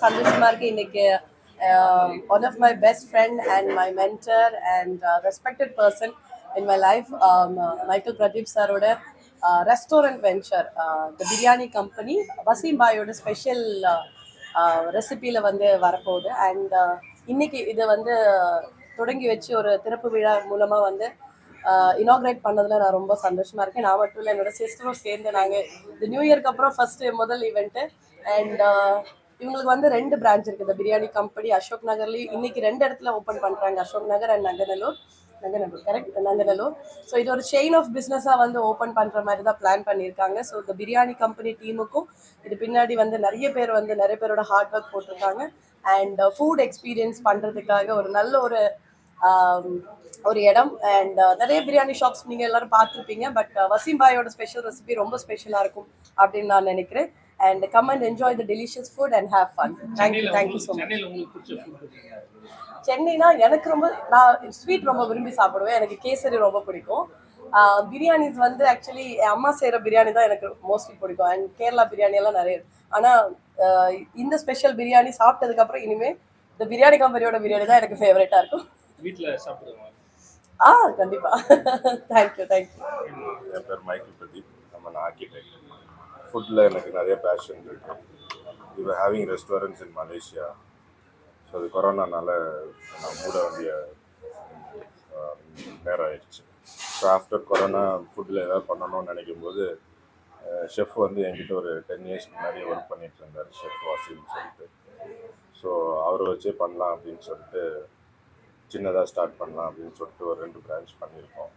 சந்தோஷமா இருக்கு இன்னைக்கு one of my best friend and my mentor and respected person in my life, Michael Pradeep saroட restaurant venture, the biryani company Waseem பாயோட special ரெசிபியில் வந்து வரப்போகுது. அண்ட் இன்னைக்கு இதை வந்து தொடங்கி வச்சு ஒரு திறப்பு விழா மூலமாக வந்து இனாக்ரேட் பண்ணதில் நான் ரொம்ப சந்தோஷமாக இருக்கேன். நான் மட்டும் இல்லை, என்னோட சிஸ்டரும் சேர்ந்து நாங்கள் இந்த நியூ இயர்க்கு அப்புறம் ஃபஸ்ட்டு முதல் ஈவெண்ட்டு. அண்ட் இவங்களுக்கு வந்து 2 பிரான்ச் இருக்குது. இந்த பிரியாணி கம்பெனி அசோக் நகர்லேயும் இன்னைக்கு 2 இடத்துல ஓப்பன் பண்ணுறாங்க, Ashok Nagar and Nanganallur. Correct, Nanganallur. So இது ஒரு செயின் ஆஃப் பிஸ்னஸாக வந்து ஓப்பன் பண்ணுற மாதிரி தான் பிளான் பண்ணியிருக்காங்க. ஸோ இந்த பிரியாணி கம்பெனி டீமுக்கும் இது பின்னாடி வந்து நிறைய பேரோட ஹார்ட் ஒர்க் போட்டிருக்காங்க. அண்ட் ஃபுட் எக்ஸ்பீரியன்ஸ் பண்ணுறதுக்காக ஒரு நல்ல ஒரு இடம். அண்ட் நிறைய பிரியாணி ஷாப்ஸ் நீங்கள் எல்லாரும் பார்த்துருப்பீங்க. பட் வசீம் பாயோட ஸ்பெஷல் ரெசிபி ரொம்ப ஸ்பெஷலாக இருக்கும் அப்படின்னு நான் நினைக்கிறேன். And come and enjoy the delicious food and have fun. Thank you so much. சென்னைனா எனக்கு நான் ஸ்வீட் ரொம்ப விரும்பி சாப்பிடுவேன். எனக்கு கேசரி ரொம்ப பிடிக்கும். பிரியாணிஸ் வந்து ஆக்சுவலி என் அம்மா செய்கிற பிரியாணி தான் எனக்கு மோஸ்ட்லி பிடிக்கும். அண்ட் கேரளா பிரியாணி எல்லாம் நிறைய. ஆனால் இந்த ஸ்பெஷல் பிரியாணி சாப்பிட்டதுக்கப்புறம் இனிமேல் இந்த பிரியாணி கம்பெனியோட பிரியாணி தான் எனக்கு ஃபேவரட்டாக இருக்கும். வீட்டில் சாப்பிடுவோம். கண்டிப்பாக. தேங்க்யூ. என் பேர் மைக்கேல் பிரதீப். நம்ம ஆர்கிடெக்ட். ஃபுட்டில் எனக்கு நிறைய பேஷன் இருக்குது. We are having restaurants in Malaysia. So அது கொரோனானால நான் மூட வேண்டிய நேரம் ஆயிடுச்சு. ஸோ ஆஃப்டர் கொரோனா ஃபுட்டில் ஏதாவது பண்ணணும்னு நினைக்கும் போது ஷெஃப் வந்து என்கிட்ட ஒரு 10 இயர்ஸ்க்கு முன்னாடியே ஒர்க் பண்ணிகிட்டு இருந்தார், ஷெஃப் வாசின்னு சொல்லிட்டு. ஸோ அவரை வச்சே பண்ணலாம் அப்படின்னு சொல்லிட்டு சின்னதாக ஸ்டார்ட் பண்ணலாம் அப்படின்னு சொல்லிட்டு ஒரு 2 பிரான்ச் பண்ணியிருக்கோம்.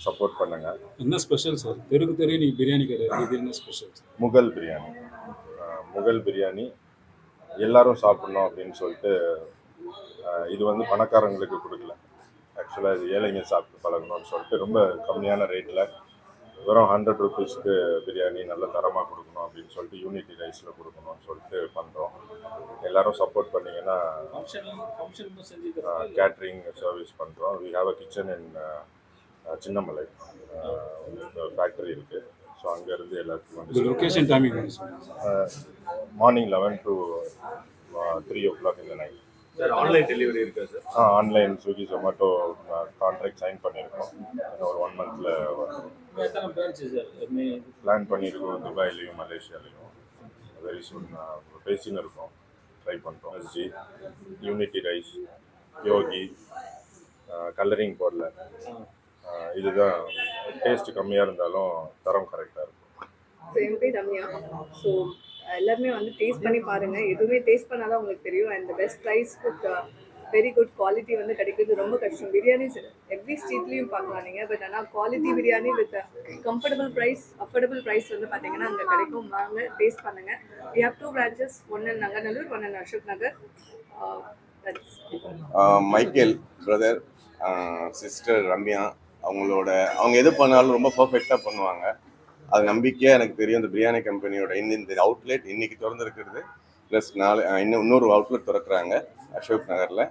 சப்போர்ட் பண்ணுங்க. என்ன ஸ்பெஷல் சார்? தெருக்கு நீ பிரியாணி கடை, இது என்ன ஸ்பெஷல்? முகல் பிரியாணி எல்லாரும் சாப்பிட்ணும் அப்படின்னு சொல்லிட்டு. இது வந்து பணக்காரங்களுக்கு கொடுக்கல, ஆக்சுவலாக இது ஏழைங்க சாப்பிட்டு பழகணும்னு சொல்லிட்டு ரொம்ப கம்மியான ரேட்டில் வெறும் 100 ருபீஸ்க்கு பிரியாணி நல்ல தரமாக கொடுக்கணும் அப்படின்னு சொல்லிட்டு யூனிட்டி ரைஸில் கொடுக்கணும்னு சொல்லிட்டு பண்ணுறோம். எல்லோரும் சப்போர்ட் பண்ணிங்கன்னா கேட்ரிங் சர்வீஸ் பண்ணுறோம். We have a kitchen in Chinnamalai factory இருக்குது. ஸோ அங்கேருந்து எல்லாத்துக்கும் வந்து location timing morning 11 to 3 o'clock in the night. Sir online delivery இருக்கா sir? Online Swiggy Zomato contract sign பண்ணியிருக்கோம். ஒரு 1 monthல பிளான் பண்ணியிருக்கோம். துபாயிலையும் மலேசியாலையும் வெரி சூன் பேசின்னு இருக்கோம். ட்ரை பண்ணுறோம். எஸ்ஜி, யூனிட்டி ரைஸ், யோகி, கலரிங் போடல. இதுதான் டேஸ்ட் கம்மியாக இருந்தாலும் தரம் கரெக்டாக இருக்கும். ஸோ என் பேர் ரம்யா. ஸோ எல்லாருமே வந்து டேஸ்ட் பண்ணி பாருங்கள். எதுவுமே டேஸ்ட் பண்ணால் தான் உங்களுக்கு தெரியும். And best price with very good quality வந்து கிடைக்கிறது ரொம்ப கஷ்டம். பிரியாணிஸ் எவ்ரி ஸ்ட்ரீட்லேயும் பார்க்கலாம் நீங்கள். பட் ஆனால் quality biryani with affordable price வந்து பார்த்தீங்கன்னா அங்கே கிடைக்கும். வாங்க டேஸ்ட் பண்ணுங்கள். We have 2 branches, one in Nanganallur, one in Ashok Nagar. Michael brother, sister Ramya, அவங்க எது பண்ணாலும் ரொம்ப பர்ஃபெக்டாக பண்ணுவாங்க. அது நம்பிக்கையாக எனக்கு தெரியும். இந்த பிரியாணி கம்பெனியோட இந்த அவுட்லெட் இன்னைக்கு திறந்துருக்கிறது. ப்ளஸ் இன்னொரு அவுட்லெட் திறக்கிறாங்க அசோக் நகரில்.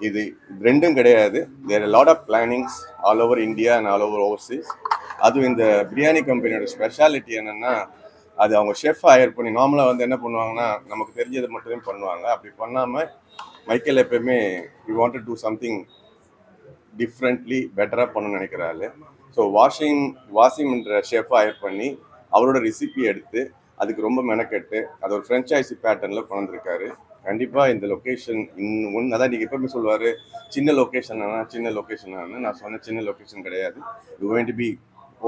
இது 2ம் கிடையாது. There lot of plannings all over India and all over overseas. அதுவும் இந்த பிரியாணி கம்பெனியோட ஸ்பெஷாலிட்டி என்னென்னா, அது அவங்க ஷெஃப் ஹையர் பண்ணி நார்மலாக வந்து என்ன பண்ணுவாங்கன்னா நமக்கு தெரிஞ்சதை மட்டுமே பண்ணுவாங்க. அப்படி பண்ணாமல் மைக்கேல் எப்பயுமே you want to do something differently பெட்டராக பண்ணணும்னு நினைக்கிறாரு. ஸோ வாசிம்ன்ற ஷெஃப்பை ஹையர் பண்ணி அவரோட ரெசிபி எடுத்து அதுக்கு ரொம்ப மெனக்கெட்டு அது ஒரு ஃப்ரென்ச்சைசி பேட்டர்னில் கொண்டிருக்காரு. கண்டிப்பாக இந்த லொக்கேஷன் அதான் நீங்கள் எப்பவுமே சொல்லுவார், சின்ன லொக்கேஷன் நான் சொன்ன சின்ன லொக்கேஷன் கிடையாது. You going to be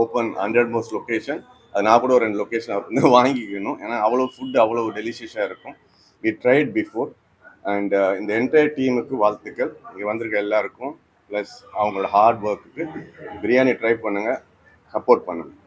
open 100 most location. அது நான் கூட ஒரு 2 லொக்கேஷன் அவர் வந்து வாங்கிக்கணும். ஏன்னா அவ்வளோ ஃபுட் அவ்வளோ டெலிஷியஸாக இருக்கும். We tried before. அண்ட் இந்த என்டையர் டீமுக்கு வாழ்த்துக்கள். இங்கே வந்திருக்க எல்லாருக்கும் ப்ளஸ் அவங்களோட ஹார்ட் ஒர்க்குக்கு. பிரியாணி ட்ரை பண்ணுங்கள், சப்போர்ட் பண்ணுங்கள்.